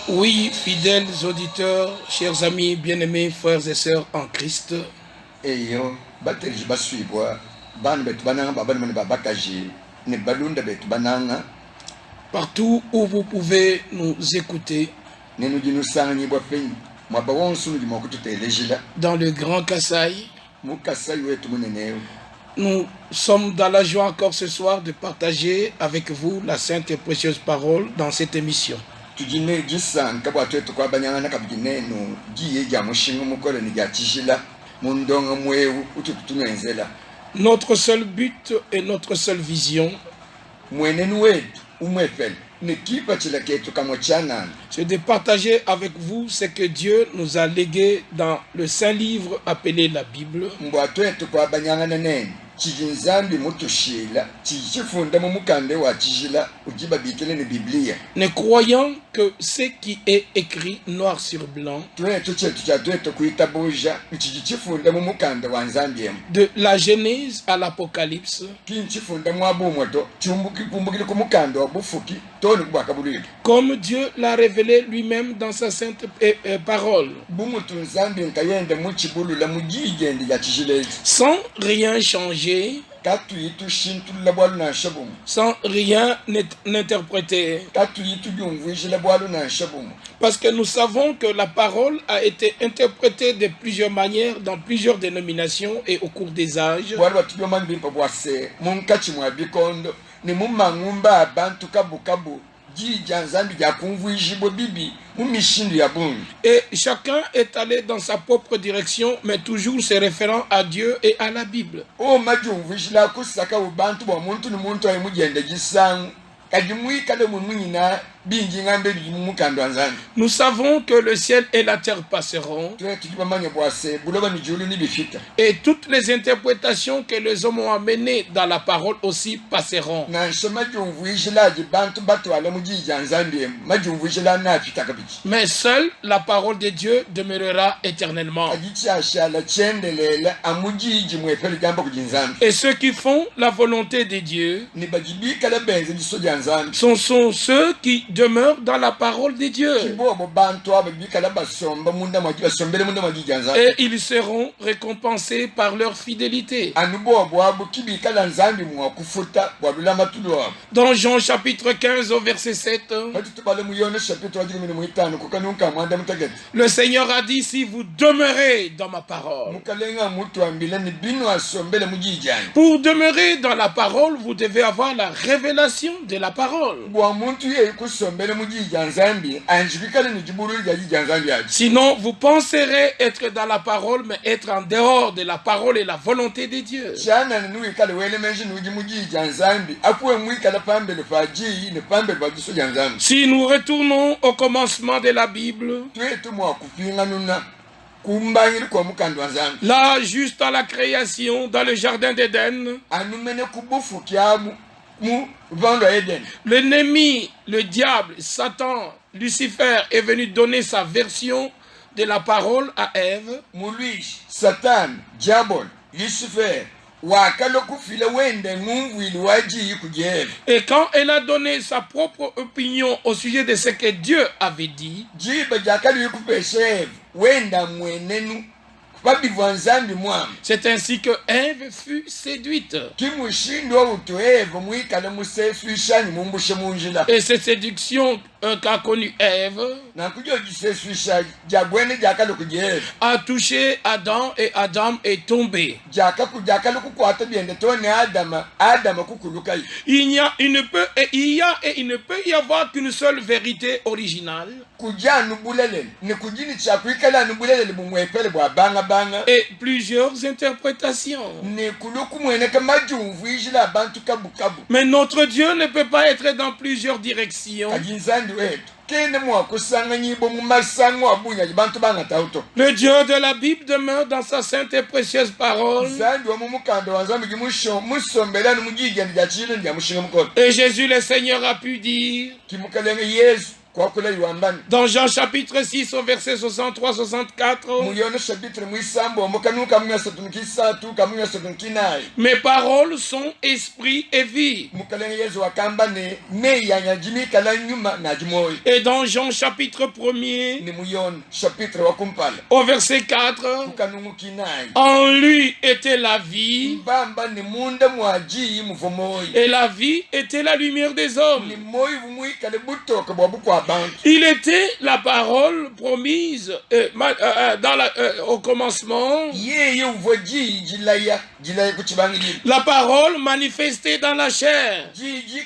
Oui, fidèles auditeurs, chers amis, bien-aimés, frères et sœurs en Christ. Eyo bateji baswibwa bana betu bananga babana mane babakaji ne balunda betu bananga Partout où vous pouvez nous écouter, nenu jinu sangi bwa fen mwaba wonsu ndi mokututelejila dans le Grand Kasaï, mukasai wetu muneneo. nous sommes dans la joie encore ce soir de partager avec vous la sainte et précieuse parole dans cette émission. Tujine jisanka bwa twetu kwa banyanga nakabineno giye ja mushinga mukole ni jatishila mundonga mwewu ututunenzela. Notre seul but et notre seule vision, Mwenenu wetu umwefel ne kipa chila ketu kamochana c'est de partager avec vous ce que Dieu nous a légué dans le saint livre appelé la Bible. mbwa twetu kwa banyanga nene chijinzambi mutushila chichifunda mu mukande wa chijila ujiba bikele ni Biblia. Ne croyant que ce qui est écrit noir sur blanc, Twetu chetu cha twetu kuitabuja chichifunda mu mukande wa nzambi de la Genèse à l'Apocalypse, kinchifunda mu abumoto kumbukile ku mukande wa bufuki toni kubakabulile comme Dieu l'a révélé lui-même dans sa sainte parole, bumutu nzambi nkayende mu chibulula mu jijende ya chijile sans rien changer, katu yitu shintula bwalu na shabumu sans rien n'interpréter. katu yitu byumvishile bwalu na shabumu. Parce que nous savons que la parole a été interprétée de plusieurs manières dans plusieurs dénominations et au cours des âges. Bwalu batubyo mambimpa bwase munkachi mwa bikondo ni mumangumba abantu kabukabu jija nzambi ja kumvuishibo bibi mumishindu ya bungu. Et chacun est allé dans sa propre direction, mais toujours se référant à Dieu et à la Bible. O majumvishila kusaka ubantu bwa muntu ni muntu ayi mugende gisangu kajimui kale munyina bingi ngambe mukando anzambi. Nous savons que le ciel et la terre passeront, Tujibamanya bwase buloba ni julu ni bifita et toutes les interprétations que les hommes ont amenées dans la parole aussi passeront. na nshoma jumvishila jibantu batwala mujija nzambi majumvishila na fita kabiki. Mais seule la parole de Dieu demeurera éternellement. Ajichashala chendelela amujiji mwefele jambo kujinzambi. Et ceux qui font la volonté de Dieu Ni bajibika la benze jisoja nzambi. sont ceux qui demeurent dans la parole de Dieu. Kibobo bantu abajibika la basomba munda majiba sombele munda majija nzambi. Et ils seront récompensés par leur fidélité. Anubobo abu kibika la nzambi mwa kufuta wadula matulo abu. Dans Jean chapitre 15 au verset 7, Patutubale muyone chapitre wajiri mini muitano kukanunka mwanda mutageti. le Seigneur a dit, si vous demeurez dans ma parole. Mukalenga mutu ambile ni binu asombele mujijani. Pour demeurer dans la parole, vous devez avoir la révélation de la parole. Bwa muntu ye kusombele mujija nzambi anjibikale ni jiburu ya jija nzambi aji. Sinon, vous penserez être dans la parole, mais être en dehors de la parole et la volonté de Dieu. Shana nui kale wele menji nuji mujija nzambi akuwe mwikale pambele faji ne pambele bajiso ya nzambi. Si nous retournons au commencement de la Bible, Twetu mwa kupinga nuna kumbangiri kwa mukando nzambi. là, juste à la création, dans le jardin d'Éden, Anumene kubufu kiamu mu vando Eden. l'ennemi, le diable, Satan, Lucifer est venu donner sa version de la parole à Ève. Muluish, Satan, Diabol, Lucifer, wakalo kufile wende ngumvili waji kujeve. Et quand elle a donné sa propre opinion au sujet de ce que Dieu avait dit, Jiba jakali yukupeshev, wenda mwenenu, babivwa nzambi mwamu. c'est ainsi que Ève fut séduite. Kimushindo utoevo mwikale musefishani mumbushe munjila. Et cette séduction qu'a connue Ève Na kujo jisefisha jagwene jakalo kujeve. a touché Adam et Adam est tombé. Jakalo kukwata biende tone Adama kukulukai. Il ne peut y avoir qu'une seule vérité originale Kuja nubulele, ne kujini chakuikala nubulele bumwepele bwa banga. et plusieurs interprétations. Ne kuluku mwene kama jumvishila bantu kabukabu. Mais notre Dieu ne peut pas être dans plusieurs directions. Kajinzandi wetu kende mwa kusanga nyibo mu masango abunya bantu banga tauto. Le Dieu de la Bible demeure dans sa sainte et précieuse parole. Zandi wa mumukando wanzambi gimusho musombela no mujija ndjachile ndya mushinga mukolo. Et Jésus le Seigneur a pu dire, Kimukalenge Yesu kwakula iwambani Dans Jean chapitre 6 au verset 63-64, muyono chapitre mwisambo mukanuka muyasatunkisatu kamuyasatunkinayi mes paroles sont esprit et vie. mukalenge yezu wakambane meyanya jimikala nyuma na jimoyi. Et dans Jean chapitre 1er Ni muyono chapitre wakumpala au verset 4, tukanungukinayi en lui était la vie, mbamba ni munda mwaji muvomoyi et la vie était la lumière des hommes. ni moyi vumwikale butoka bwa bukwa bantu. Il était la parole promise au commencement, Yeye uvo jilaya kuchibangilira la parole manifestée dans la chair.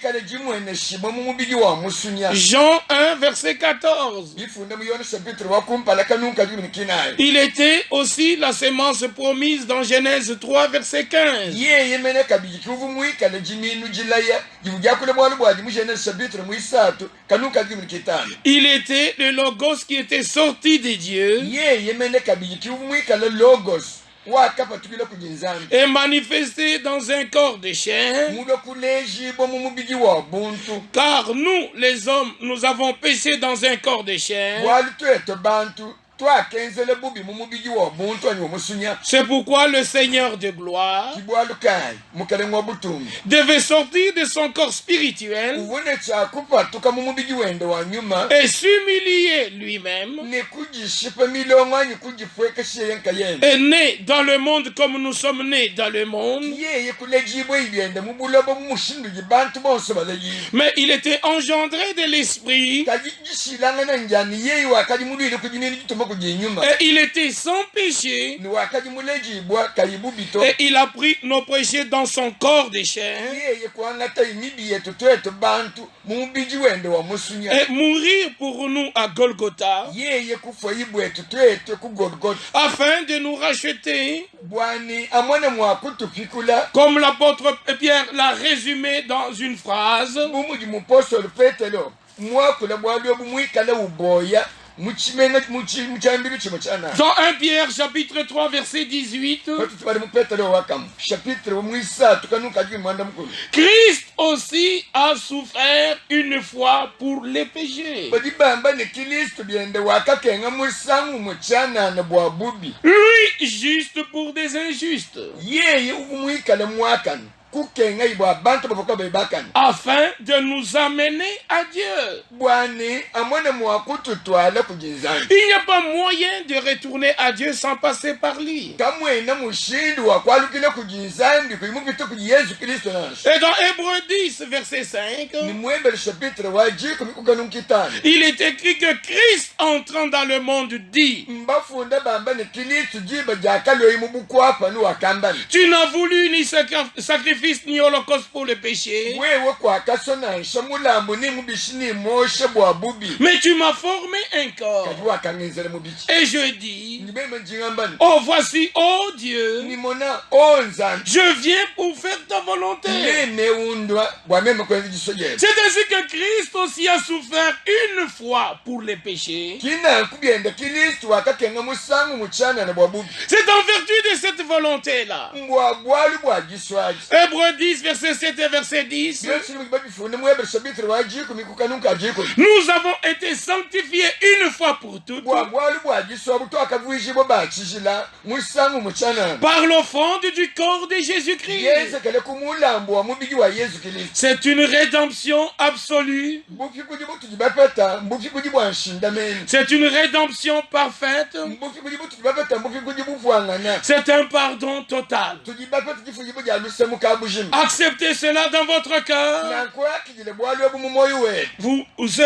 kale jimwene shibo mumubigi wa musunya. Jean 1 verset 14. Bifunde muyona chapitre wakumpala kanunka jimikinayi. Il était aussi la sémence promise dans Genèse 3 verset 15. Yeye mene kabiji kuvumwikale jiminu jilaya jivujakule bwalu bwaji mujene chapitre mwisatu kanunka jimikitano. Il était le logos qui était sorti de Dieu Yeye mene kabiji kuvumwikale logos wakapatukile kujinzambi et manifesté dans un corps de chair. mulo kuleji bo mumubigi wa buntu Car nous, les hommes, nous avons péché dans un corps de chair. bwalu tweto bantu twakenzele bubi mumubigi wa buntu anyi musunya. C'est pourquoi le Seigneur de gloire Kibwalu kai mukale ngwa butumbi devait sortir de son corps spirituel uvune chakupatuka mumubigi wende wa nyuma et s'humilier lui-même, ne kujishipa milongo anyi kujifwekeshe yenka yende est né dans le monde comme nous sommes nés dans le monde. yeye kulejibo ibyende mubulobo mumushindu jibantu bonse balejibo Mais il était engendré de l'esprit kajishilangana njani yeye wakali mulwile kujinini jituma kujinyuma et il était sans péché ni wakali mulejibwa kayibubito et il a pris nos péchés dans son corps de chair yeye kwangata imibi yetu twetu bantu mumubigi wende wa musunya et mourir pour nous à Golgotha yeye kufa ibwetu twetu ku Golgotha afin de nous racheter, bwani amone mwakutupikula comme l'apôtre Pierre l'a résumé dans une phrase. bumuji mupostoli petero mwakula bwalio bumwikale uboya muchimenga muchambiri chimo chana Dans 1 Pierre chapitre 3 verset 18, tubali mu petero wakamu chapitre mwisa tukanuka jwi mwanda mukulu Christ aussi a souffert une fois pour les péchés. badibamba ne Kristo byende wakakenga musangu muchana na bwa bubi Lui juste pour des injustes, yeye ubumwikale mwakana kukenga ibwa bantu bafoka bebakana afin de nous amener à Dieu. bwani amone mwakututwala kujinzani Il n'y a pas moyen de retourner à Dieu sans passer par lui. kamwena mushindi wakwalukile kujinzambi kuimupita kuji Yesu Kristo naso Et dans Hébreux 10 verset 5, ni mwembele chapitre wa jiko mikukanumkitani il est écrit que Christ entrant dans le monde dit: mbafunda bamba ne Kristo jiba jakalo imubukwapa ni wakambani tu n'as voulu ni sacrifice ni holocauste pour le péché, wewe kwakasona nshamulambo ni mubishi ni moshe bwa bubi mais tu m'as formé un corps. kadi wakangenzele mubichi Et je dis: nibeme njingambani oh voici, oh Dieu, nimona onzani je viens pour faire ta volonté. nemeundwa bwameme kwenzi jisojele C'est ainsi que Christ aussi a souffert une fois pour les péchés. kina kubyenda Kristo wakakenga musangu muchana na bwa bubi C'est en vertu de cette volonté-là. mbwa bwalu bwa jiswaji Hébreux 10 verset 7 et verset 10. byosili mukibabifunde mwebele chapitre wa jiko mikukanunka jiko Nous avons été sanctifiés une fois pour toutes bwalu bwa jiswa butwakavuijibo bachijila musangu muchana par l'offrande du corps de Jésus-Christ. yezekele kumulambo wa mubigi wa Yesu Kristo C'est une rédemption absolue. mbufikuji butujibapeta mbufikuji bwa nshindameni C'est une rédemption parfaite. mbufikuji butujibapeta mbufikuji buvwangana C'est un pardon total. tujibapeta chifujibo ja lusemu ka bujimu Acceptez cela dans votre cœur. nakwakijile bwalu obu mumoyo wetu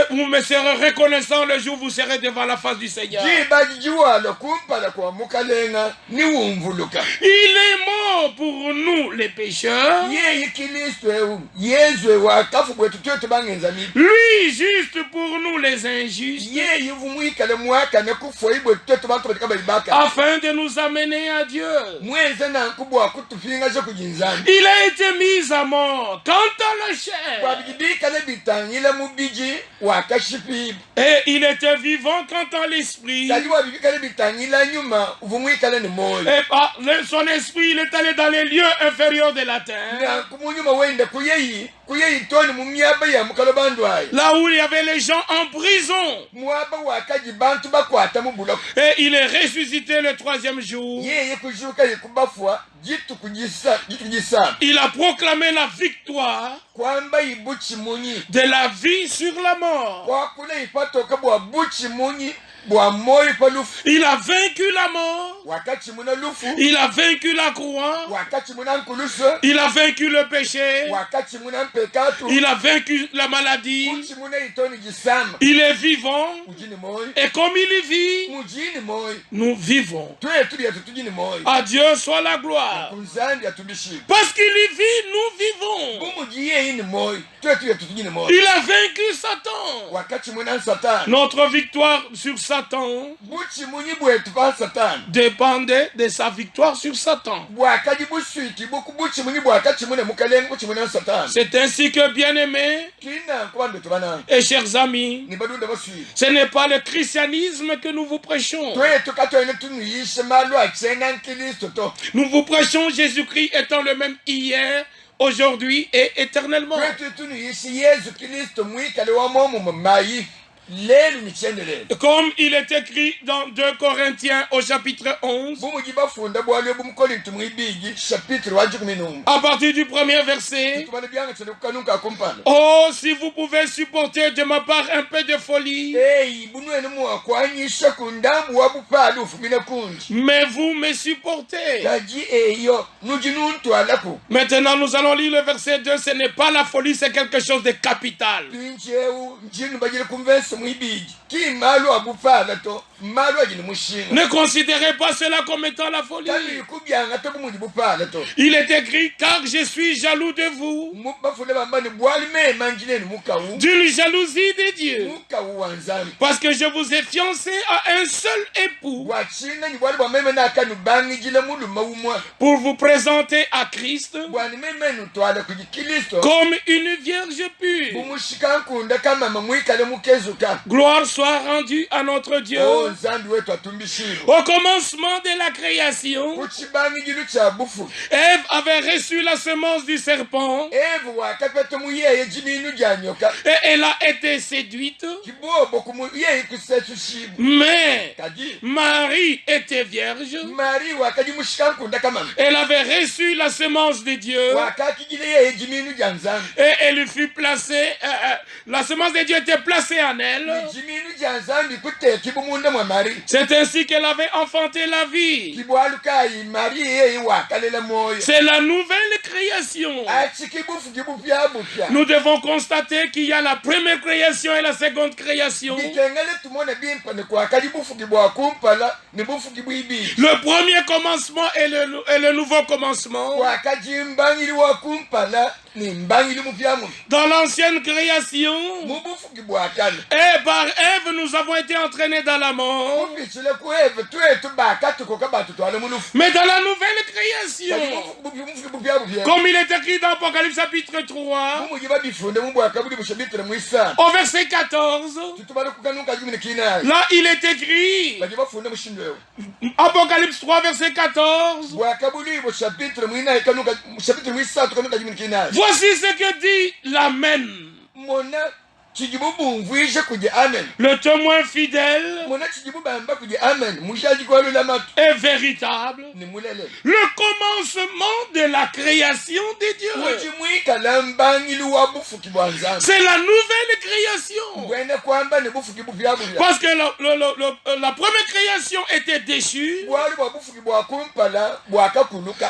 Vous me serez reconnaissant le jour où vous serez devant la face du Seigneur. jibaji jiwalo kumpala kwa mukalenga niwumvuluka Il est mort pour nous les pécheurs. yeye Kristo ewu Yesu ewu akafu bwetu twetu bangenza mibi Lui juste pour nous les injustes. yeye vumwikale mwakane kufwa ibwetu twetu bantu batika balibaka Afin de nous amener à Dieu. mwenze nankubwa kutufinga zo kujinzani Il a été mis à mort quant à la chair. babijibikale bitangile mubiji wakashipibu Et il était vivant quant à l'esprit. kali wabibikale bitangile nyuma vumwikale ni moyo Et son esprit, il est allé dans les lieux inférieurs de la terre. nankumunyuma wende kuyeyi Là où il y avait les gens en prison. Et il est ressuscité le troisième jour. Il a proclamé la victoire de la vie sur la mort. Il a vaincu la mort. Il a vaincu la croix. Il a vaincu le péché. Il a vaincu la maladie. Il est vivant. Et comme il vit, nous vivons. À Dieu soit la gloire. Parce qu'il y vit, nous vivons. Il a vaincu Satan. Notre victoire sur Satan dépendait de sa victoire sur Satan. C'est ainsi que, bien-aimés et chers amis, ce n'est pas le christianisme que nous vous prêchons. Nous vous prêchons Jésus-Christ étant le même hier, aujourd'hui et éternellement. Comme il est écrit dans 2 Corinthiens au chapitre 11, à partir du premier verset. Oh, si vous pouvez supporter de ma part un peu de folie, mais vous me supportez. Maintenant, nous allons lire le verset 2. Ce n'est pas la folie, c'est quelque chose de capital. Ne considérez pas cela comme étant la folie. Il est écrit, car je suis jaloux de vous, d'une jalousie de Dieu, parce que je vous ai fiancé à un seul époux, pour vous présenter à Christ comme une vierge pure. Gloire soit rendue à notre Dieu. Au commencement de la création, Ève avait reçu la semence du serpent et elle a été séduite. Mais Marie était vierge. Elle avait reçu la semence de Dieu et elle lui fut placée, la semence de Dieu était placée en elle. C'est ainsi qu'elle avait enfanté la vie. C'est la nouvelle création. Nous devons constater qu'il y a la première création et la seconde création. Le premier commencement et le nouveau commencement. Dans l'ancienne création, et par Ève, nous avons été entraînés dans la mort. Mais dans la nouvelle création, comme il est écrit dans Apocalypse chapitre 3, au verset 14, là il est écrit, Apocalypse 3, verset 14, voici ce que dit l'Amen. Le témoin fidèle est véritable. Le commencement de la création de Dieu. C'est la nouvelle création. Parce que la première création était déchue.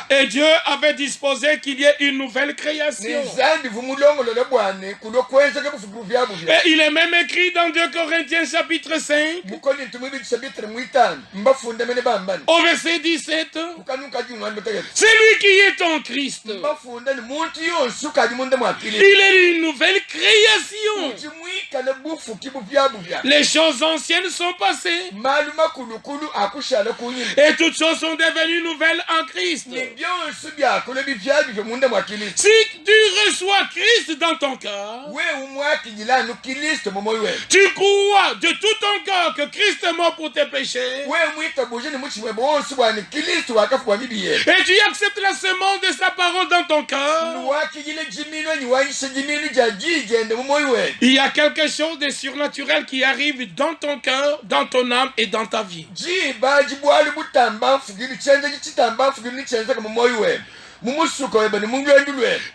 Et Dieu avait disposé qu'il y ait une nouvelle création. Et il est même écrit dans 2 Corinthiens chapitre 5, au verset 17, celui qui est en Christ, il est une nouvelle création. Les choses anciennes sont passées et toutes choses sont devenues nouvelles en Christ. Si tu reçois Christ dans ton cœur, Tu crois de tout ton cœur que Christ est mort pour tes péchés. Et tu acceptes la semence de sa parole dans ton cœur. Il y a quelque chose de surnaturel qui arrive dans ton cœur, dans ton âme et dans ta vie.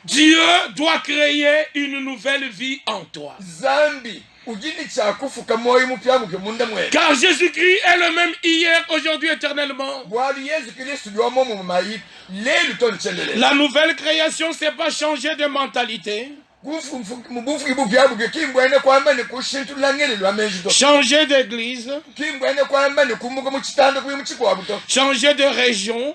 Dieu doit créer une nouvelle vie en toi. Car Jésus-Christ est le même hier, aujourd'hui, éternellement. La nouvelle création, c'est pas changer de mentalité. Changer d'église, changer de région,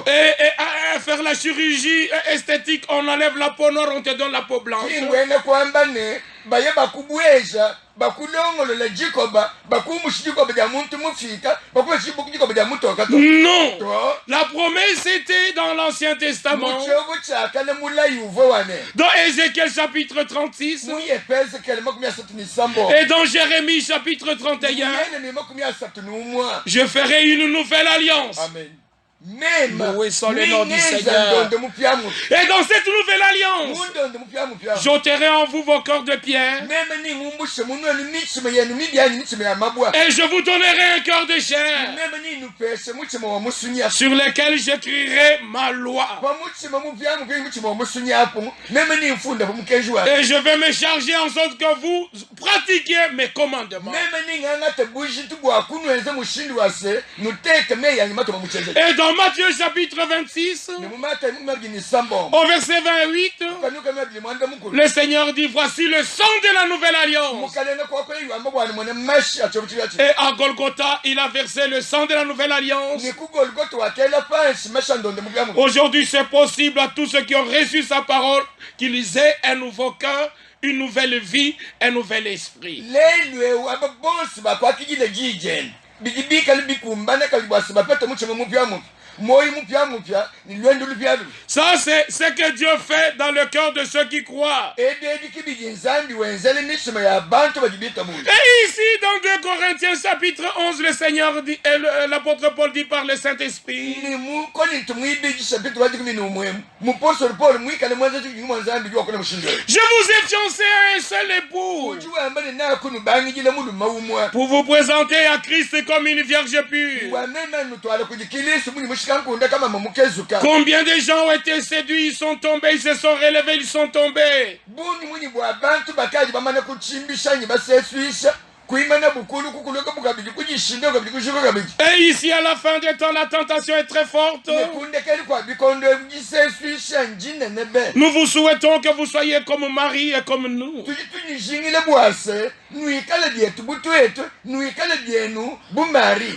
et faire la chirurgie esthétique, on enlève la peau noire, on te donne la peau blanche. Non, la promesse était dans l'Ancien Testament, dans Ézéchiel chapitre 36 et dans Jérémie chapitre 31. Je ferai une nouvelle alliance. Amen. Loué soit le nom du Seigneur. Et dans cette nouvelle alliance, j'ôterai en vous vos corps de pierre. Et je vous donnerai un cœur de chair sur lequel j'écrirai ma loi. Et je vais me charger en sorte que vous pratiquiez mes commandements. Et dans Matthieu chapitre 26, au verset 28, le Seigneur dit: voici le sang de la nouvelle alliance. Et à Golgotha, il a versé le sang de la nouvelle alliance. Aujourd'hui, c'est possible à tous ceux qui ont reçu sa parole qu'ils aient un nouveau cœur, une nouvelle vie, un nouvel esprit. Ça, c'est ce que Dieu fait dans le cœur de ceux qui croient. Et ici, dans 2 Corinthiens chapitre 11, le Seigneur dit, et l'apôtre Paul dit par le Saint-Esprit: je vous ai fiancé à un seul époux pour vous présenter à Christ comme une vierge pure. Combien de gens ont été séduits, ils sont tombés, ils se sont relevés, ils sont tombés. Et ici à la fin des temps, la tentation est très forte. Nous vous souhaitons que vous soyez comme Marie et comme nous.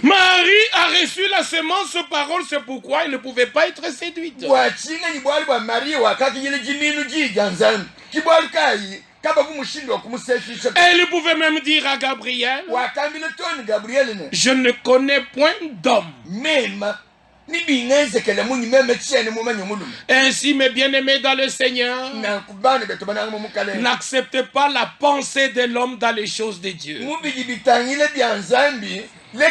Marie a reçu la semence parole, c'est pourquoi elle ne pouvait pas être séduite. Elle pouvait même dire à Gabriel: je ne connais point d'homme. Ainsi, mes bien-aimés dans le Seigneur, n'acceptez pas la pensée de l'homme dans les choses de Dieu. C'est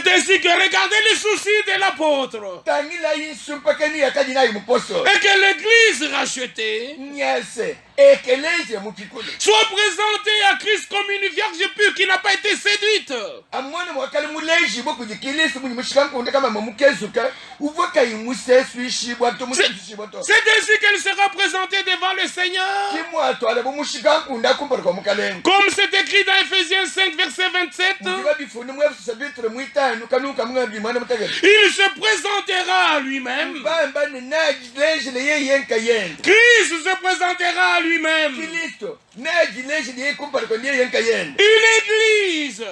ainsi que regardez les soucis de l'apôtre et que l'église rachetée soit présentée à Christ comme une vierge pure qui n'a pas été séduite. C'est ainsi qu'elle sera présentée devant le Seigneur, comme c'est écrit dans Ephésiens 5 verset 27. Il se présentera à lui-même. Christ se présentera à lui-même. Une église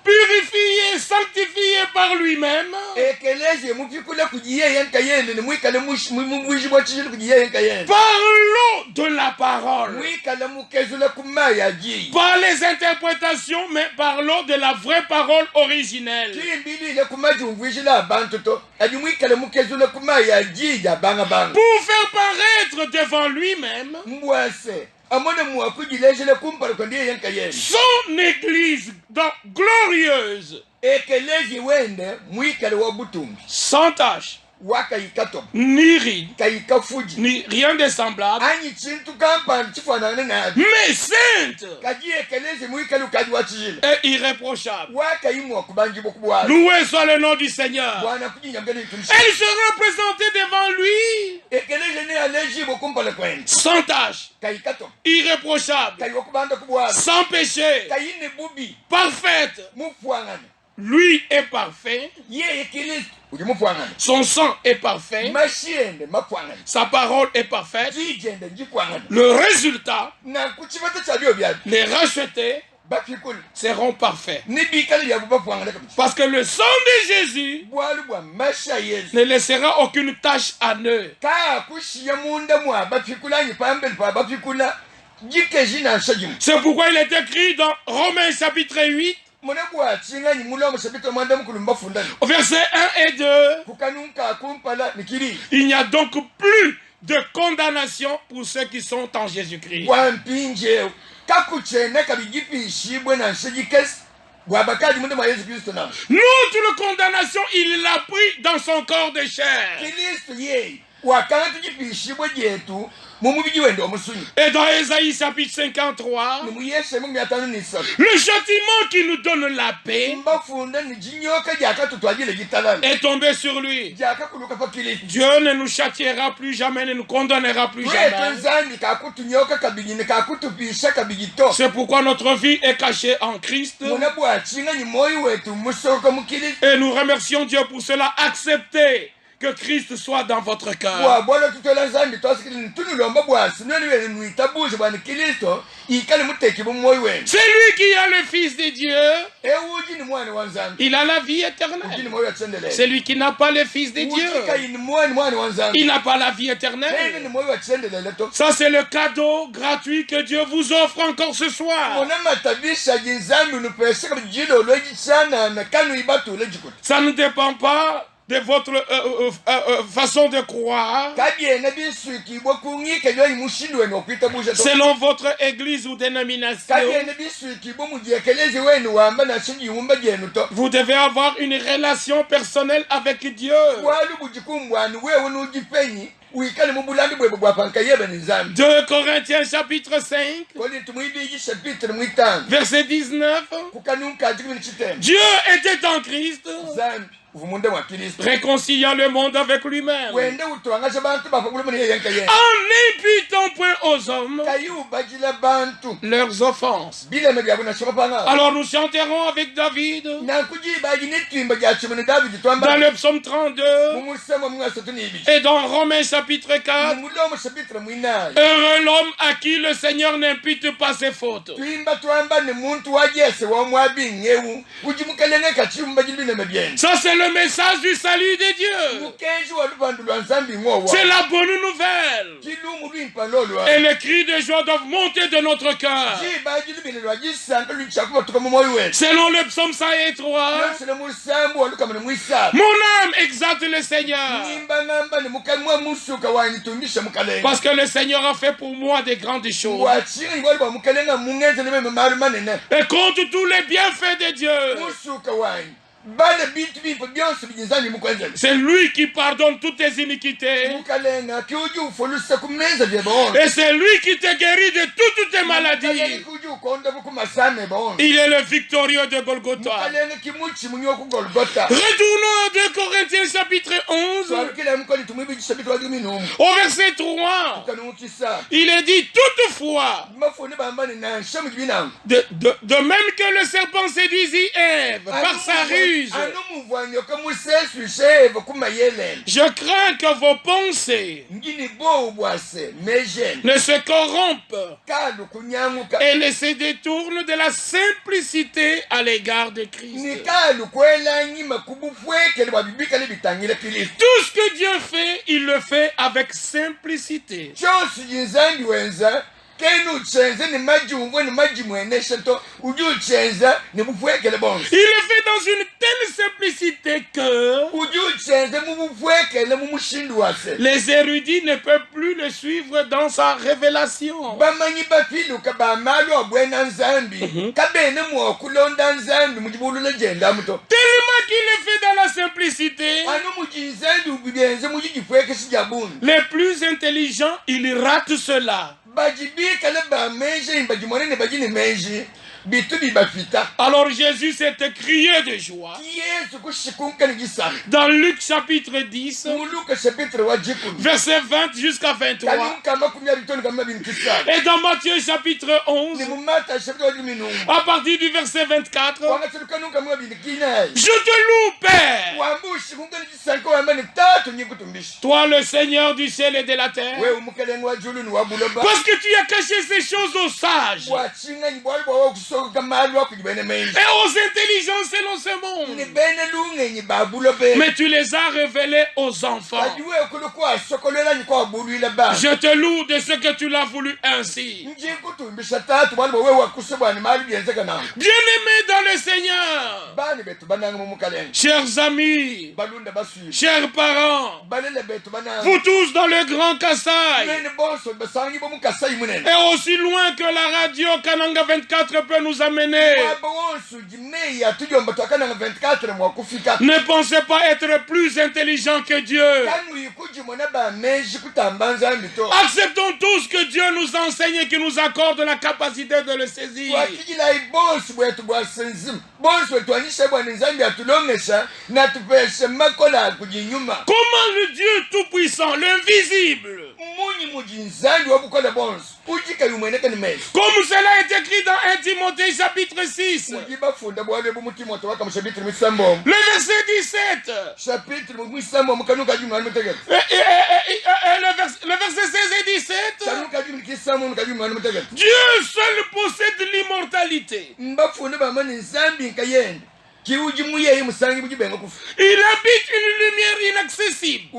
purifiée, sanctifiée par lui-même. Parlons de la parole. Pas les interprétations, mais parlons de la vraie parole originelle. Pour faire paraître devant lui-même son église glorieuse, sans tache, ni ride, ni rien de semblable, mais sainte et irréprochable. Loué soit le nom du Seigneur. Elle se représentait devant lui sans tache, irréprochable, sans péché, parfaite. Lui est parfait. Son sang est parfait. Sa parole est parfaite. Le résultat, les rachetés seront parfaits. Parce que le sang de Jésus ne laissera aucune tache à eux. C'est pourquoi il est écrit dans Romains chapitre 8, au verset 1 et 2, il n'y a donc plus de condamnation pour ceux qui sont en Jésus-Christ. Notre condamnation, il l'a pris dans son corps de chair. Et dans Ésaïe chapitre 53, le châtiment qui nous donne la paix est tombé sur lui. Dieu ne nous châtiera plus jamais, ne nous condamnera plus jamais. C'est pourquoi notre vie est cachée en Christ. Et nous remercions Dieu pour cela. Acceptez que Christ soit dans votre cœur. C'est lui qui a le Fils de Dieu. Il a la vie éternelle. C'est lui qui n'a pas le Fils de Dieu. Il n'a pas la vie éternelle. Ça, c'est le cadeau gratuit que Dieu vous offre encore ce soir. Ça ne dépend pas de votre façon de croire, selon votre église ou dénomination. Vous devez avoir une relation personnelle avec Dieu. 2 Corinthiens chapitre 5, verset 19. Dieu était en Christ, réconciliant le monde avec lui-même, en n'imputant point aux hommes leurs offenses. Alors nous chanterons avec David dans le psaume 32 et dans Romains chapitre 4. Heureux l'homme à qui le Seigneur n'impute pas ses fautes. Ça, c'est le message du salut de Dieu. C'est la bonne nouvelle. Et les cris de joie doivent monter de notre cœur. Selon le psaume 103, mon âme exalte le Seigneur, parce que le Seigneur a fait pour moi des grandes choses. Et compte tous les bienfaits de Dieu. C'est lui qui pardonne toutes tes iniquités. Et c'est lui qui te guérit de toutes tes maladies. Il est le victorieux de Golgotha. Retournons à 2 Corinthiens chapitre 11. Au verset 3. Il est dit toutefois. De même que le serpent séduisit Ève par sa ruse. Je crains que vos pensées ne se corrompent et ne se détournent de la simplicité à l'égard de Christ. Tout ce que Dieu fait, il le fait avec simplicité. Il le fait dans une telle simplicité que les érudits ne peuvent plus le suivre dans sa révélation. Tellement qu'il le fait dans la simplicité, les plus intelligents, ils ratent cela. Alors Jésus s'est écrié de joie. Dans Luc chapitre 10, verset 20 jusqu'à 23. Et dans Matthieu chapitre 11, à partir du verset 24. Je te loue, Père, toi le Seigneur du ciel et de la terre, parce que tu as caché ces choses aux sages et aux intelligents selon ce monde, mais tu les as révélés aux enfants. Je te loue de ce que tu l'as voulu ainsi. Bien-aimés dans le Seigneur, chers amis, chers parents, vous tous dans le Grand Kassai, et aussi loin que la radio Kananga 24 peut nous amener, ne pensez pas être plus intelligent que Dieu. Acceptons tous que Dieu nous enseigne et qu'il nous accorde la capacité de le saisir. Comment le Dieu tout-puissant, l'invisible, comme cela est écrit dans 1 Timothée chapitre 6, le verset 17, le verset 16 et 17, Dieu seul possède l'immortalité. Il habite une lumière inaccessible que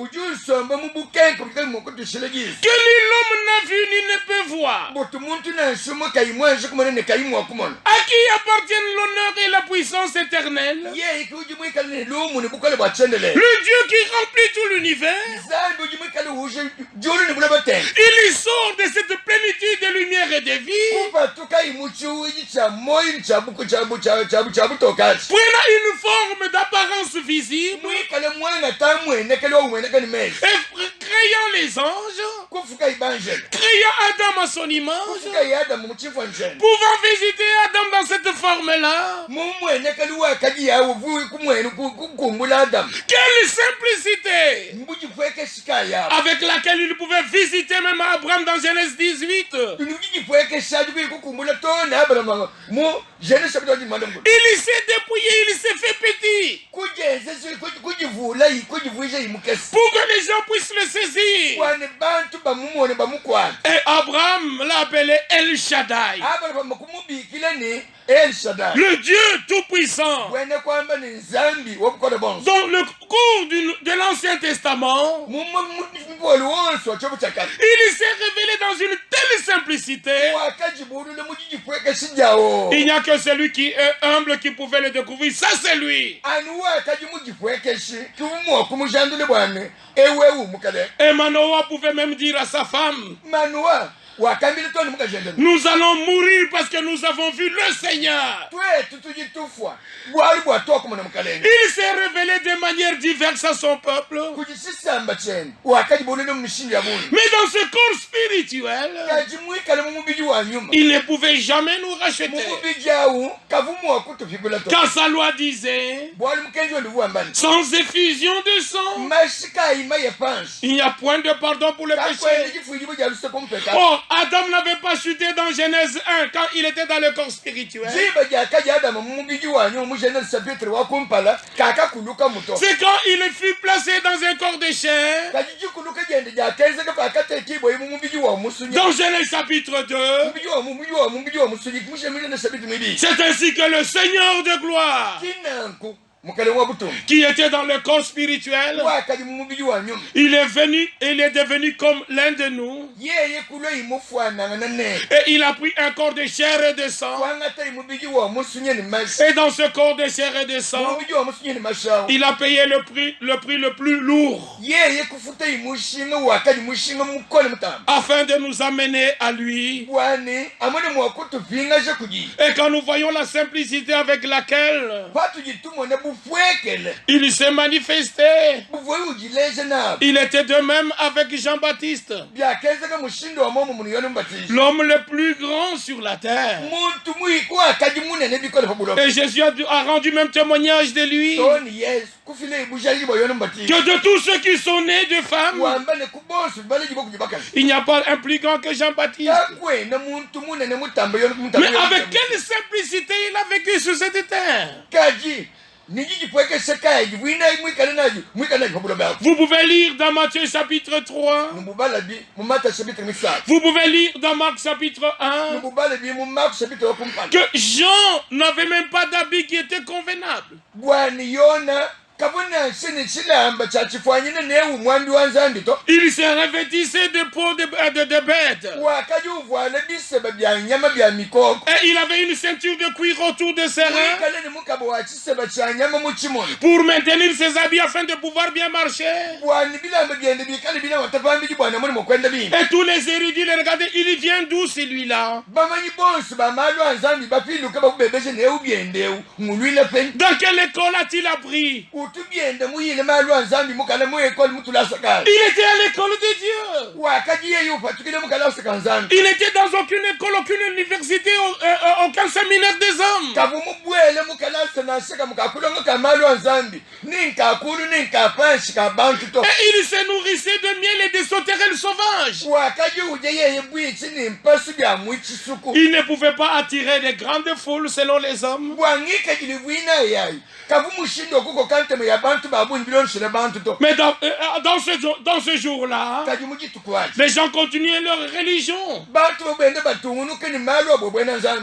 ni l'homme n'a vu ni ne peut voir. À qui appartiennent l'honneur et la puissance éternelle? Le Dieu qui remplit tout l'univers, il y sort de cette plénitude de lumière et de vie, prenant une forme d'apparence visible, et créant les anges, créant Adam à son image, pouvant visiter Adam dans cette forme-là. Quelle simplicité avec laquelle il pouvait visiter même Abraham dans Genèse 18. Il s'est dépouillé, il s'est fait petit pour que les gens puissent le saisir. Et Abraham l'a appelé El Shaddai, le Dieu tout-puissant. Dans le cours de l'Ancien Testament, il s'est révélé dans une telle simplicité. Il n'y a que celui qui est humble qui pouvait le découvrir. Ça, c'est lui. Et Manoah pouvait même dire à sa femme, Nous allons mourir parce que nous avons vu le Seigneur. Il s'est révélé de manière diverse à son peuple. Mais dans ce corps spirituel, il ne pouvait jamais nous racheter. Car sa loi disait, sans effusion de sang, il n'y a point de pardon pour le péché. Oh, Adam n'avait pas chuté dans Genèse 1 quand il était dans le corps spirituel. C'est quand il fut placé dans un corps de chair. Dans Genèse chapitre 2, c'est ainsi que le Seigneur de gloire, qui était dans le corps spirituel, il est venu et il est devenu comme l'un de nous. Et il a pris un corps de chair et de sang. Et dans ce corps de chair et de sang, il a payé le prix le plus lourd, afin de nous amener à lui. Et quand nous voyons la simplicité avec laquelle il s'est manifesté, il était de même avec Jean-Baptiste, l'homme le plus grand sur la terre. Et Jésus a rendu même témoignage de lui, que de tous ceux qui sont nés de femmes, il n'y a pas un plus grand que Jean-Baptiste. Mais avec quelle simplicité il a vécu sur cette terre. Vous pouvez lire dans Matthieu chapitre 3. Vous pouvez lire dans Marc chapitre 1 que Jean n'avait même pas d'habit qui était convenable. Il se revêtissait de peau de bête. Et il avait une ceinture de cuir autour de ses reins pour maintenir ses habits afin de pouvoir bien marcher. Et tous les érudits les regardaient. Il vient d'où celui-là? Dans quelle école a-t-il appris? Il était à l'école de Dieu. Il n'était dans aucune école, aucune université, aucun séminaire des hommes. Et il se nourrissait de miel et de sauterelles sauvages. Il ne pouvait pas attirer de grandes foules selon les hommes. Mais dans ce jour-là, les gens continuaient leur religion.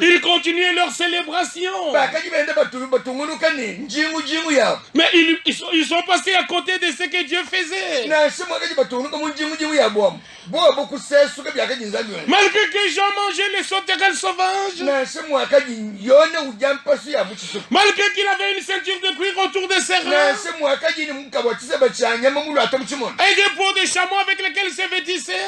Ils continuaient leur célébration. Mais ils sont passés à côté de ce que Dieu faisait. Malgré que les gens mangeaient les sauterelles sauvages, malgré qu'il avait une ceinture de cuir autour de ses reins et des peaux de chameau avec lesquelles il se vêtissait,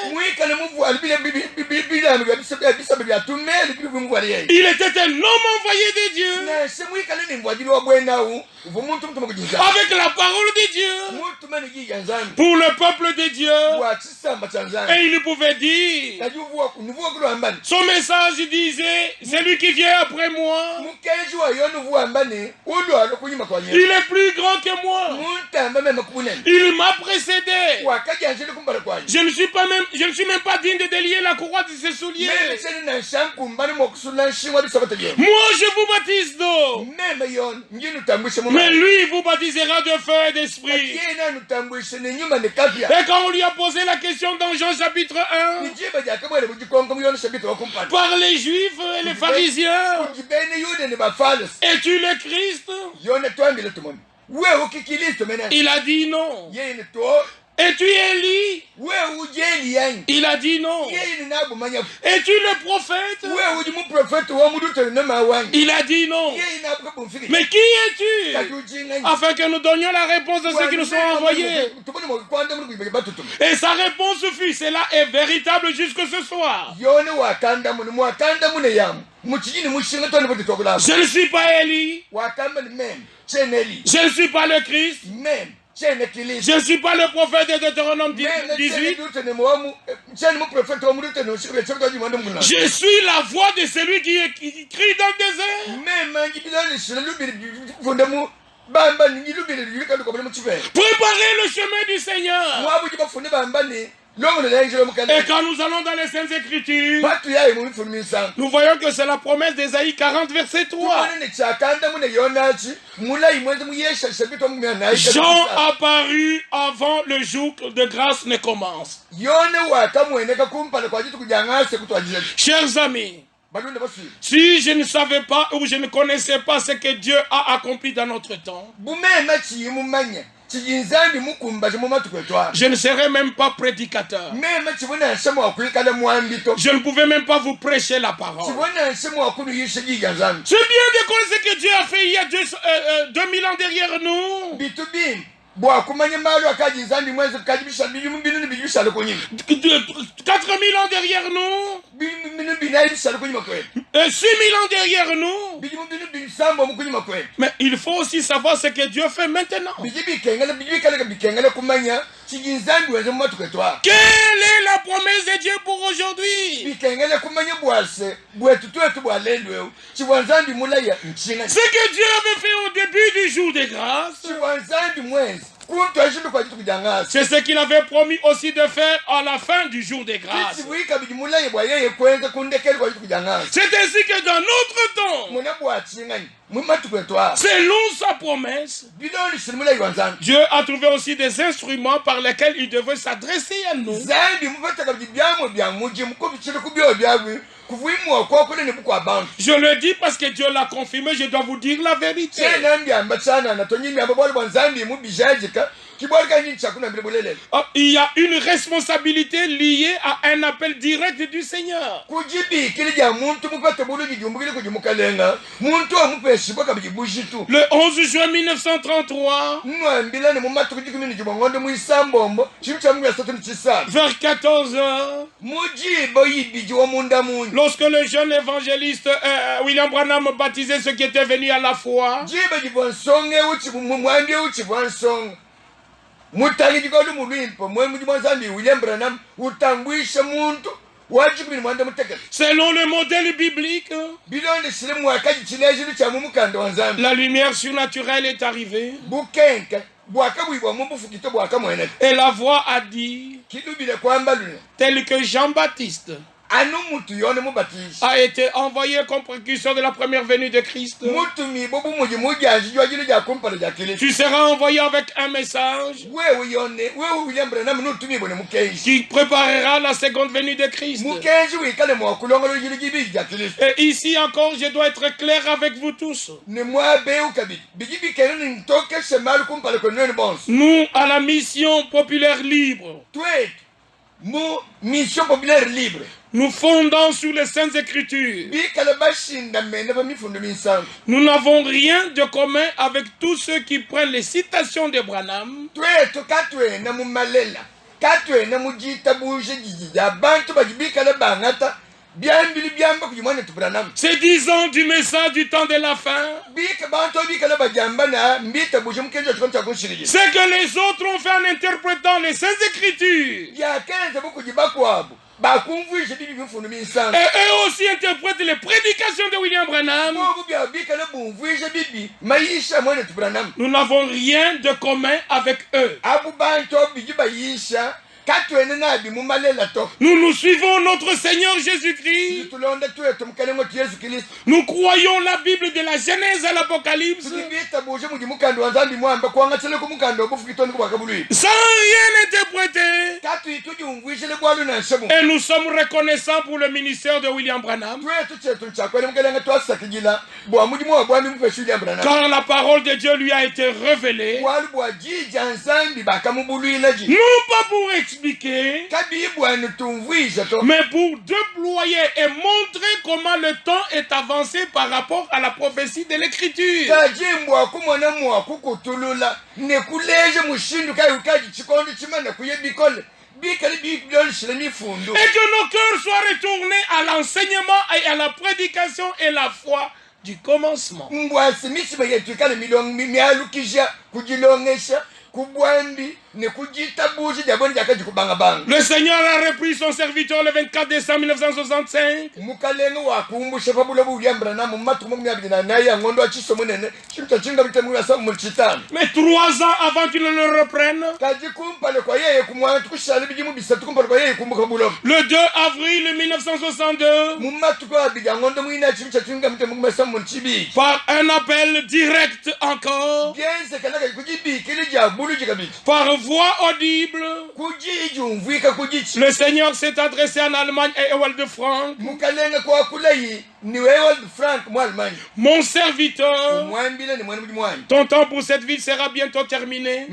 il était un homme envoyé de Dieu, avec la parole de Dieu pour le peuple de Dieu. Et il pouvait dire, son message disait, celui qui vient après moi, il est plus grand que moi. Il m'a précédé. Je ne suis même pas digne de délier la courroie de ses souliers. Moi je vous baptise d'eau, mais lui vous baptisera de feu et d'esprit. Et quand on lui a posé la question dans Jean chapitre 1, par les Juifs et les pharisiens, es-tu le Christ? Il a dit non. Es-tu Élie? Il a dit non. Es-tu le prophète? Il a dit non. Mais qui es-tu? Afin que nous donnions la réponse de ceux qui nous sont envoyés. Et sa réponse fut, cela est véritable jusque ce soir. Je ne suis pas Élie. Je ne suis pas le Christ. Je ne suis pas le prophète de Deutéronome 18. Je suis la voix de celui qui crie dans le désert. Préparez le chemin du Seigneur. Et quand nous allons dans les Saintes Écritures, nous voyons que c'est la promesse d'Ésaïe 40, verset 3. Jean apparut avant le jour de grâce ne commence. Chers amis, si je ne savais pas ou je ne connaissais pas ce que Dieu a accompli dans notre temps, je ne serais même pas prédicateur. Je ne pouvais même pas vous prêcher la parole. C'est bien de connaître ce que Dieu a fait il y a 2000 ans derrière nous. 4000 ans derrière nous. 6000 ans derrière nous. Mais il faut aussi savoir ce que Dieu fait maintenant. Quelle est la promesse de Dieu pour aujourd'hui? Ce que Dieu avait fait au début du jour des grâces, c'est ce qu'il avait promis aussi de faire à la fin du jour des grâces. C'est ainsi que dans notre temps, selon sa promesse, Dieu a trouvé aussi des instruments par lesquels il devait s'adresser à nous. Je le dis parce que Dieu l'a confirmé, je dois vous dire la vérité. Il y a une responsabilité liée à un appel direct du Seigneur. Le 11 juin 1933, vers 14 heures, lorsque le jeune évangéliste William Branham baptisait ceux qui étaient venus à la foi, selon le modèle biblique, la lumière surnaturelle est arrivée. Et la voix a dit, tel que Jean-Baptiste a été envoyé comme précurseur de la première venue de Christ, tu seras envoyé avec un message qui préparera la seconde venue de Christ. Et ici encore, je dois être clair avec vous tous. Nous, à la mission populaire libre, mission populaire libre, nous fondons sur les Saintes Écritures. Nous n'avons rien de commun avec tous ceux qui prennent les citations de Branham. C'est 10 ans du message du temps de la fin. C'est que les autres ont fait en interprétant les Saintes Écritures. Et eux aussi interprètent les prédications de William Branham. Nous n'avons rien de commun avec eux. Nous nous suivons notre Seigneur Jésus-Christ. Nous croyons la Bible de la Genèse à l'Apocalypse. Sans rien interpréter. Et nous sommes reconnaissants pour le ministère de William Branham. Car la parole de Dieu lui a été révélée. Non pas pour expliquer, mais pour déployer et montrer comment le temps est avancé par rapport à la prophétie de l'Écriture. Et que nos cœurs soient retournés à l'enseignement et à la prédication et la foi du commencement. Le Seigneur a repris son serviteur le 24 décembre 1965. Mais 3 ans avant qu'il ne le reprenne, le 2 avril 1962, par un appel direct encore, par voix audible, le Seigneur s'est adressé en Allemagne et Ewald de Frank. Mon serviteur, ton temps pour cette ville sera bientôt terminé.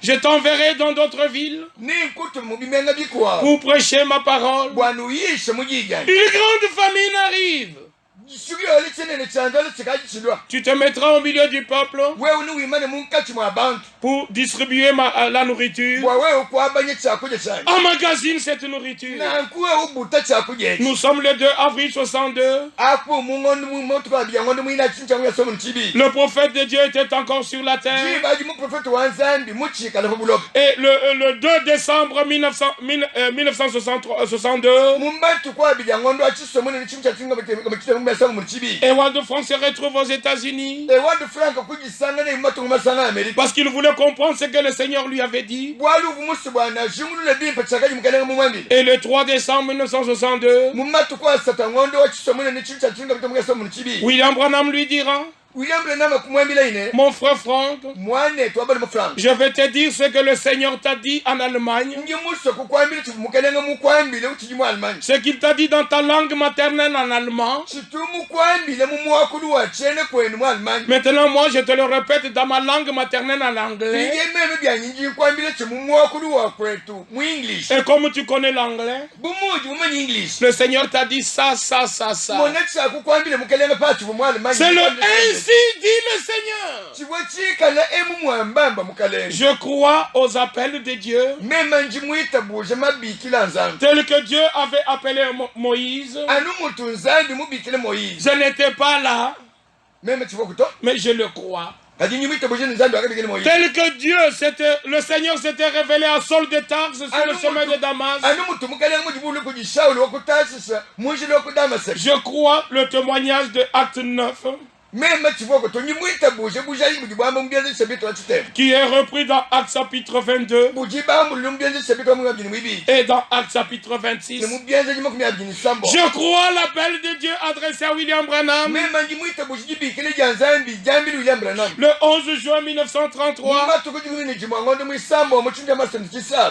Je t'enverrai dans d'autres villes pour prêcher ma parole. Une grande famine arrive. Tu te mettras au milieu du peuple pour distribuer la nourriture. Emmagasine cette nourriture. Nous sommes le 2 avril 62. Le prophète de Dieu était encore sur la terre. Et le 2 décembre 1962, Ewald de Frank se retrouve aux États-Unis parce qu'il voulait comprendre ce que le Seigneur lui avait dit. Et le 3 décembre 1962, William Branham lui dira: mon frère Frank, je vais te dire ce que le Seigneur t'a dit en Allemagne. Ce qu'il t'a dit dans ta langue maternelle en allemand. Maintenant, moi, je te le répète dans ma langue maternelle en anglais. Et comme tu connais l'anglais, le Seigneur t'a dit ça, ça, ça, ça. C'est le ainsi dit le Seigneur. Je crois aux appels de Dieu, tel que Dieu avait appelé Moïse. Je n'étais pas là, mais je le crois. Tel que Dieu, le Seigneur s'était révélé à Saul de Tarse sur le chemin de Damas. Je crois le témoignage de Acte 9. Qui est repris dans Acte chapitre 22 et dans Acte chapitre 26. Je crois l'appel de Dieu adressé à William Branham le 11 juin 1933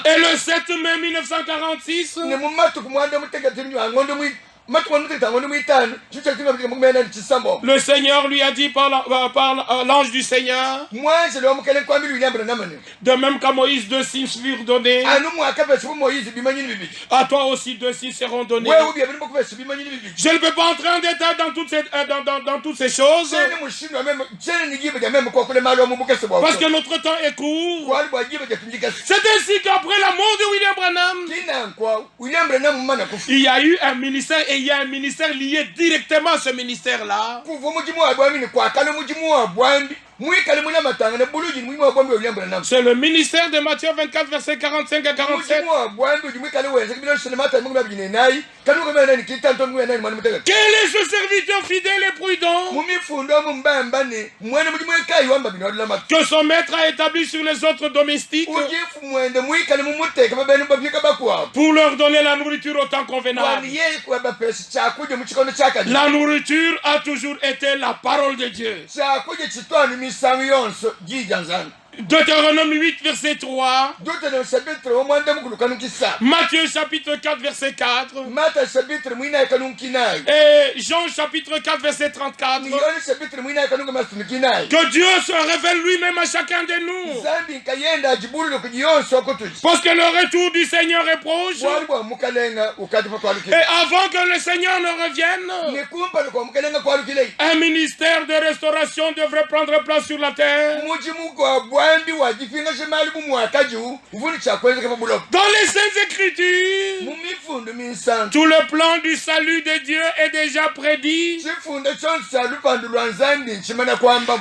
et le 7 mai 1946. Le Seigneur lui a dit par l'ange du Seigneur, de même qu'à Moïse 2 signes furent donnés, à toi aussi 2 signes seront donnés. Je ne peux pas entrer en détail dans toutes ces choses, parce que notre temps est court. C'est ainsi qu'après la mort de William Branham, il y a eu un ministère, et il y a un ministère lié directement à ce ministère-là. C'est le ministère de Matthieu 24, versets 45 à 47. Quel est ce serviteur fidèle et prudent que son maître a établi sur les autres domestiques pour leur donner la nourriture au temps convenable? La nourriture a toujours été la parole de Dieu. Deutéronome 8, verset 3. Matthieu chapitre 4, verset 4. Et Jean chapitre 4, verset 34. Que Dieu se révèle lui-même à chacun de nous. Parce que le retour du Seigneur est proche. Et avant que le Seigneur ne revienne, un ministère de restauration devrait prendre place sur la terre. Dans les Saintes Écritures, tout le plan du salut de Dieu est déjà prédit,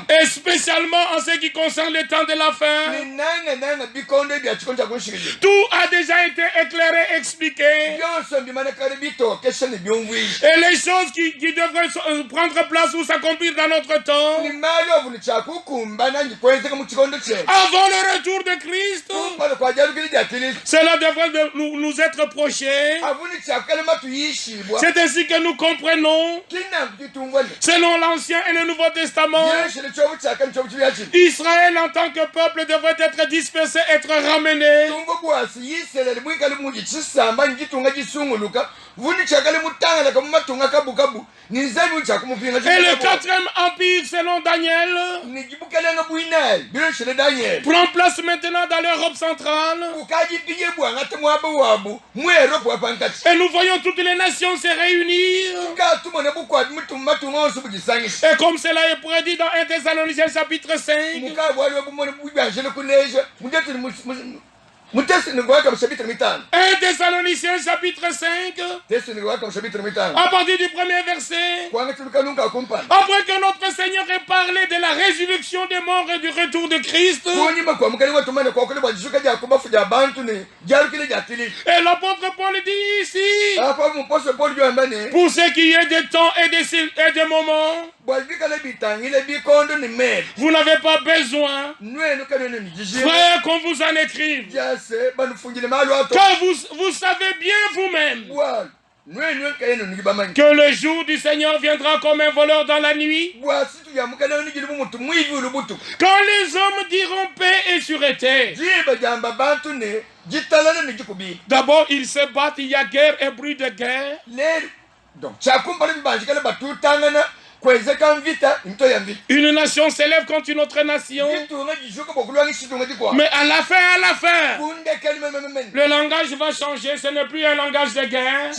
et spécialement en ce qui concerne le temps de la fin. Tout a déjà été éclairé, expliqué, et les choses qui devraient prendre place ou s'accomplir dans notre temps avant le retour de Christ, cela devrait nous être proché. C'est ainsi que nous comprenons, selon l'Ancien et le Nouveau Testament, Israël en tant que peuple devrait être dispersé, être ramené. Et le 4e empire, selon Daniel, prend place maintenant dans l'Europe centrale. Et nous voyons toutes les nations se réunir. Et comme cela est prédit dans 1 Thessaloniciens chapitre 5, 1 Thessaloniciens chapitre 5, à partir du premier verset. Après que notre Seigneur ait parlé de la résurrection des morts et du retour de Christ, et l'apôtre Paul dit ici, pour ce qui est des temps et des moments, vous n'avez pas besoin, frère, qu'on vous en écrive, car vous savez bien vous-même que le jour du Seigneur viendra comme un voleur dans la nuit, quand les hommes diront paix et sûreté. D'abord ils se battent, il y a guerre et bruit de guerre. Une nation s'élève contre une autre nation. Mais à la fin, le langage va changer. Ce n'est plus un langage de guerre.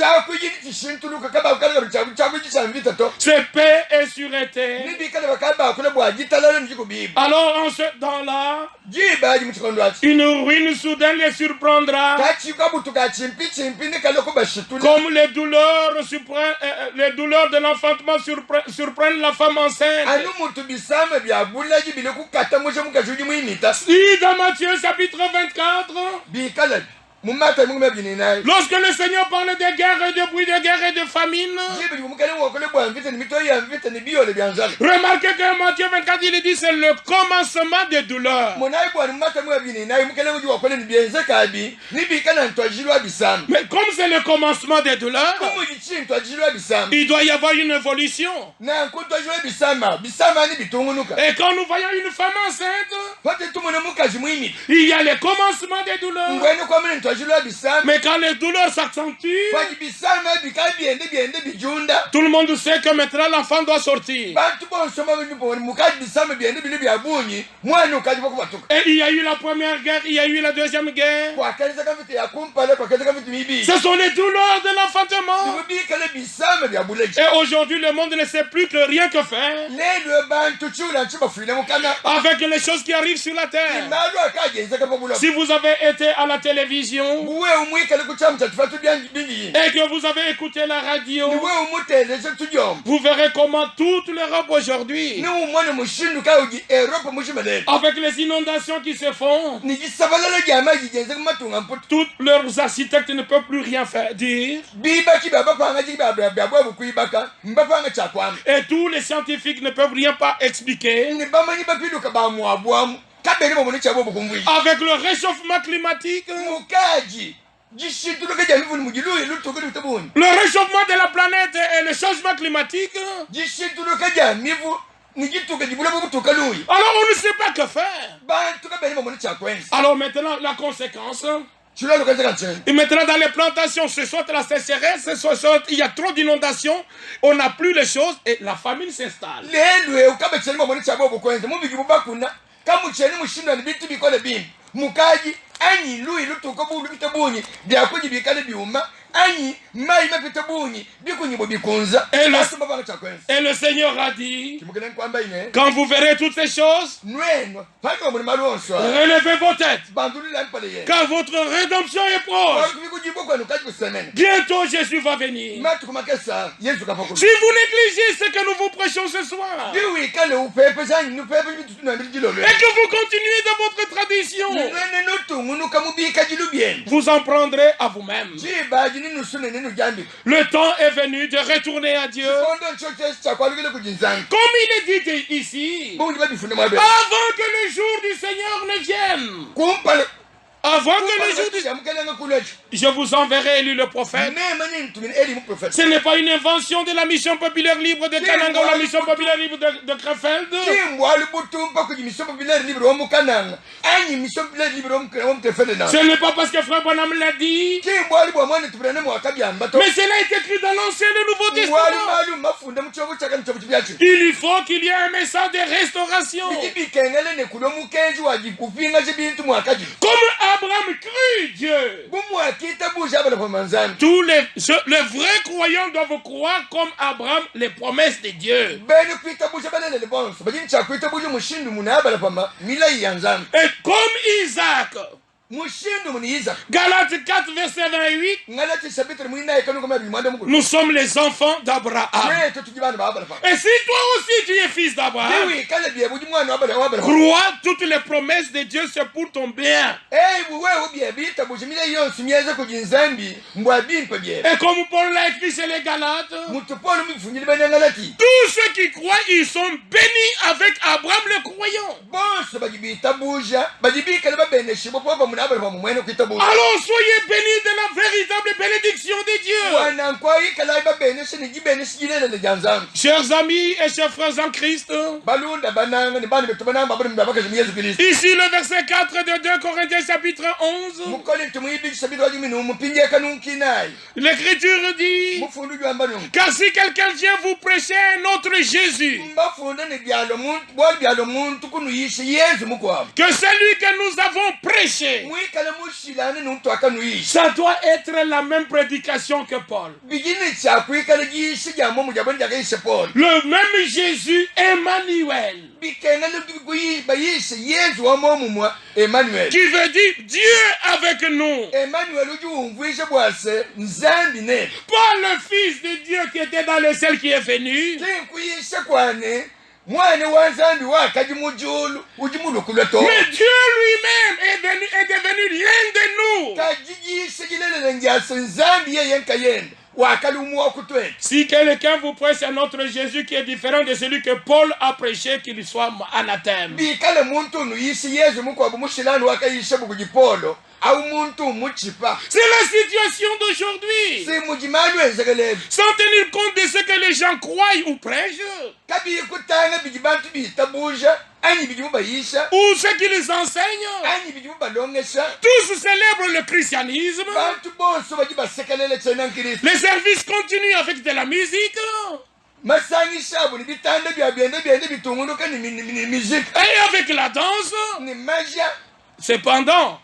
C'est paix et sûreté. Alors en ce temps-là, une ruine soudaine les surprendra, comme les douleurs de l'enfantement surprennent la femme enceinte. Si dans Matthieu chapitre 24, lorsque le Seigneur parle de guerre et de bruit de guerre et de famine, remarquez que Matthieu 24 il dit c'est le commencement des douleurs. Mais comme c'est le commencement des douleurs, il doit y avoir une évolution. Et quand nous voyons une femme enceinte, il y a le commencement des douleurs. Mais quand les douleurs s'accentuent, tout le monde sait que maintenant l'enfant doit sortir. Et il y a eu la première guerre, il y a eu la deuxième guerre. Ce sont les douleurs de l'enfantement. Et aujourd'hui le monde ne sait plus que rien que faire avec les choses qui arrivent sur la terre. Si vous avez été à la télévision, télévision et que vous avez écouté la radio, vous verrez comment toute l'Europe aujourd'hui, avec les inondations qui se font, tous leurs architectes ne peuvent plus rien faire dire. Et tous les scientifiques ne peuvent rien pas expliquer. Avec le réchauffement climatique, le réchauffement de la planète et le changement climatique, alors on ne sait pas que faire. Alors maintenant, la conséquence, et maintenant dans les plantations, ce soit la sécheresse, il y a trop d'inondations, on n'a plus les choses et la famine s'installe. Et le Seigneur a dit, quand vous verrez toutes ces choses, relevez vos têtes, car votre rédemption est proche. Bientôt Jésus va venir. Si vous négligez ce que nous vous prêchons ce soir, et que vous continuez dans votre tradition, vous en prendrez à vous-même. Le temps est venu de retourner à Dieu. Comme il est dit ici, avant que le jour du Seigneur ne vienne. Avant que le jour du... Je vous enverrai Élie le prophète. Ce n'est pas une invention de la mission populaire libre de Kananga ou la mission populaire libre de Krefeld. Ce n'est pas parce que Frère Branham l'a dit. Mais cela est écrit dans l'Ancien et le Nouveau Testament. Il faut qu'il y ait un message de restauration. Comme Abraham crut Dieu. Tous les vrais croyants doivent croire comme Abraham les promesses de Dieu. Et comme Isaac. Galates 4 verset 28. Nous sommes les enfants d'Abraham. Et si toi aussi tu es fils d'Abraham, crois toutes les promesses de Dieu, c'est pour ton bien. Et comme Paul l'a écrit chez les Galates, tous ceux qui croient, ils sont bénis avec Abraham le croyant. Alors soyez bénis de la véritable bénédiction de Dieu. Chers amis et chers frères en Christ, ici le verset 4 de 2 Corinthiens chapitre 11, l'Écriture dit, car si quelqu'un vient vous prêcher un autre Jésus que celui que nous avons prêché, ça doit être la même prédication que Paul. Le même Jésus, Emmanuel. Qui veut dire Dieu avec nous. Pas le Fils de Dieu qui était dans le ciel qui est venu. Mais Dieu lui-même est devenu l'un de nous. Si quelqu'un vous prêche un autre Jésus qui est différent de celui que Paul a prêché, qu'il soit anathème. C'est la situation d'aujourd'hui. Sans tenir compte de ce que les gens croient ou prêchent, ou ce qu'ils enseignent, tous célèbrent le christianisme. Les services continuent avec de la musique. Et avec la danse. Cependant,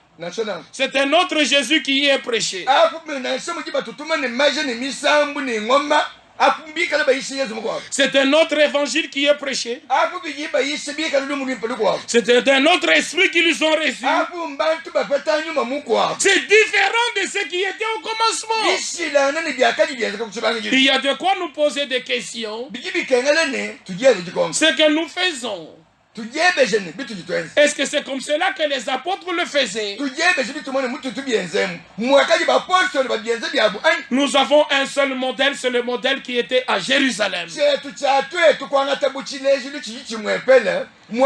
c'est un autre Jésus qui y est prêché. C'est un autre évangile qui est prêché. C'est un autre esprit qu'ils ont reçu. C'est différent de ce qui était au commencement. Il y a de quoi nous poser des questions. Ce que nous faisons. Est-ce que c'est comme cela que les apôtres le faisaient? Nous avons un seul modèle, c'est le modèle qui était à Jérusalem. Le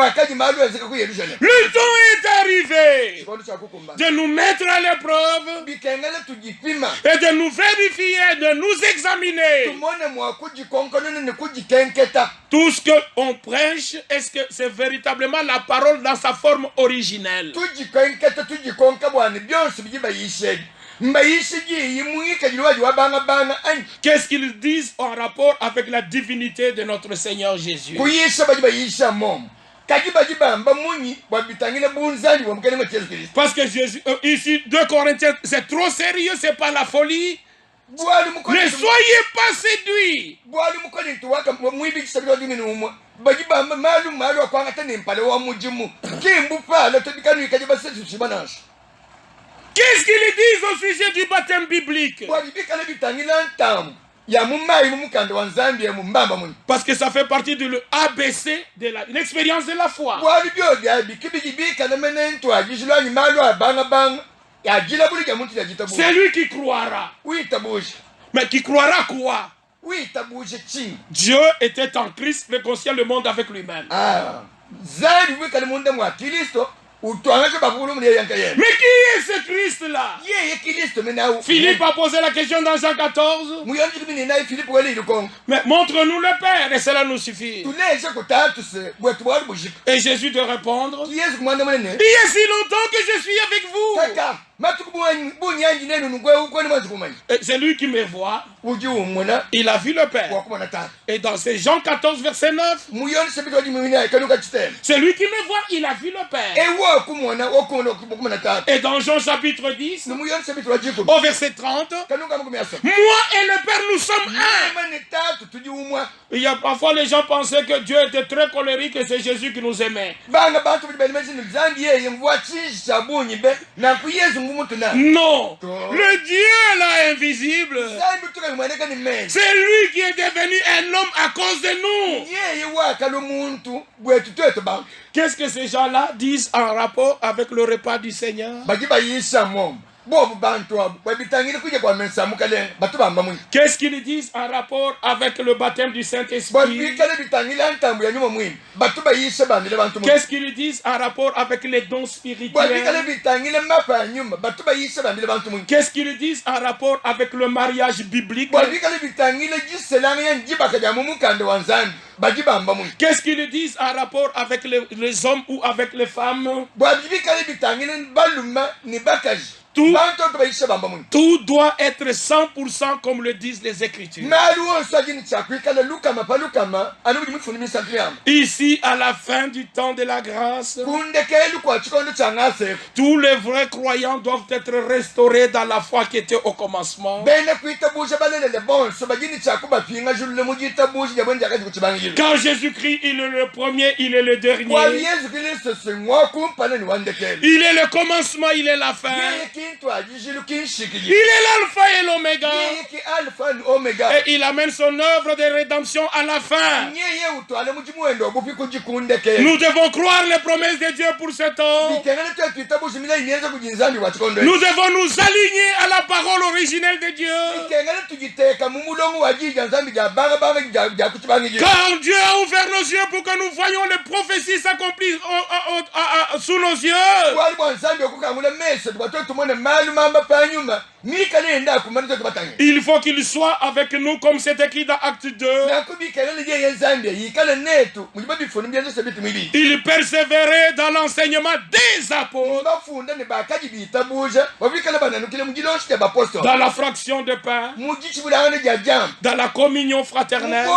temps est arrivé de nous mettre à l'épreuve et de nous vérifier, de nous examiner. Tout ce qu'on prêche, est-ce que c'est véritablement la parole dans sa forme originelle? Qu'est-ce qu'ils disent en rapport avec la divinité de notre Seigneur Jésus? Parce que Jésus, ici, 2 Corinthiens, c'est trop sérieux, c'est pas la folie. Ne soyez pas séduits. Qu'est-ce qu'ils disent au sujet du baptême biblique? Parce que ça fait partie de l'ABC de l'expérience de la foi. C'est lui qui croira. Mais qui croira quoi? Dieu était en Christ, réconciliant le monde avec lui-même. Mais qui est ce Christ-là? Philippe a posé la question dans Jean 14. Mais montre-nous le Père et cela nous suffit. Et Jésus de répondre, il y a si longtemps que je suis avec vous. Et c'est lui qui me voit. Il a vu le Père. Et dans ces Jean 14 verset 9, c'est lui qui me voit, il a vu le Père. Et dans Jean chapitre 10, au verset 30, moi et le Père nous sommes un. Il y a parfois les gens pensaient que Dieu était très colérique et c'est Jésus qui nous aimait. Non, le Dieu là invisible, c'est lui qui est devenu un homme à cause de nous. Qu'est-ce que ces gens-là disent en rapport avec le repas du Seigneur? Qu'est-ce qu'ils disent en rapport avec le baptême du Saint-Esprit? Qu'est-ce qu'ils disent en rapport avec les dons spirituels? Qu'est-ce qu'ils disent en rapport avec le mariage biblique? Qu'est-ce qu'ils disent en rapport avec les hommes ou avec les femmes? Tout doit être 100% comme le disent les Écritures. Ici, à la fin du temps de la grâce, tous les vrais croyants doivent être restaurés dans la foi qui était au commencement. Quand Jésus-Christ, il est le premier, il est le dernier. Il est le commencement, il est la fin. Il est l'alpha et l'oméga. Et il amène son œuvre de rédemption à la fin. Nous devons croire les promesses de Dieu pour ce temps. Nous devons nous aligner à la parole originelle de Dieu. Car Dieu a ouvert nos yeux pour que nous voyions les prophéties s'accomplir sous nos yeux. Il faut qu'il soit avec nous comme c'est écrit dans Acte 2. Il persévérait dans l'enseignement des apôtres, dans la fraction de pain, dans la communion fraternelle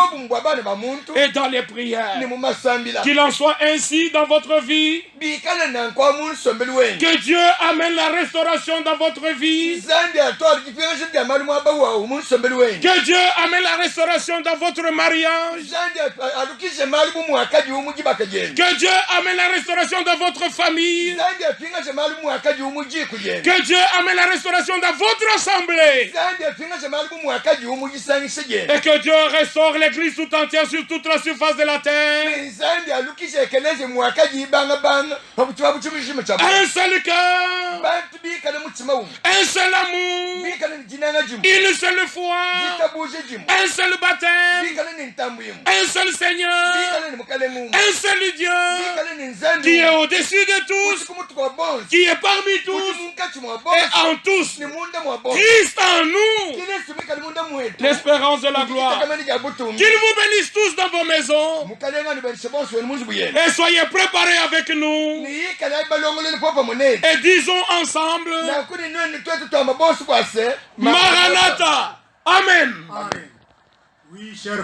et dans les prières. Qu'il en soit ainsi dans votre vie. Que Dieu amène la restauration restauration dans votre vie. Nzambe atoa kipinga cha mali mwaba wa umunsombeli wenu. Que Dieu amène la restauration dans votre mariage. Nzambe alukishe mali mwakaji umuji bakagenda. Que Dieu amène la restauration dans votre famille. Nzambe apinga cha mali mwakaji umuji kugenda. Que Dieu amène la restauration dans votre assemblée. Nzambe apinga cha mali mwakaji umuji sangise genda. Et que Dieu restaure l'église tout entière sur toute la surface de la terre. Nzambe alukishe keneze mwakaji banga banga pabuchwa buchumishima cha. Un seul cœur. Bantu bikana mutima wu. Un seul amour. Bikana jinanga jimu. Une seule foi. Bitabuje jimu. Un seul baptême. Bikana nintambu yimu. Un seul Seigneur. Bikana nimukale Mungu. Un seul Dieu. Bikana ninzambe. Qui est au-dessus de tous. Qui est parmi tous. Et en tous. Christ en nous. L'espérance de la gloire. Qu'il vous bénisse tous dans vos maisons. Et soyez préparés avec nous. Et disons ensemble. Maranatha. Amen. Oui, cher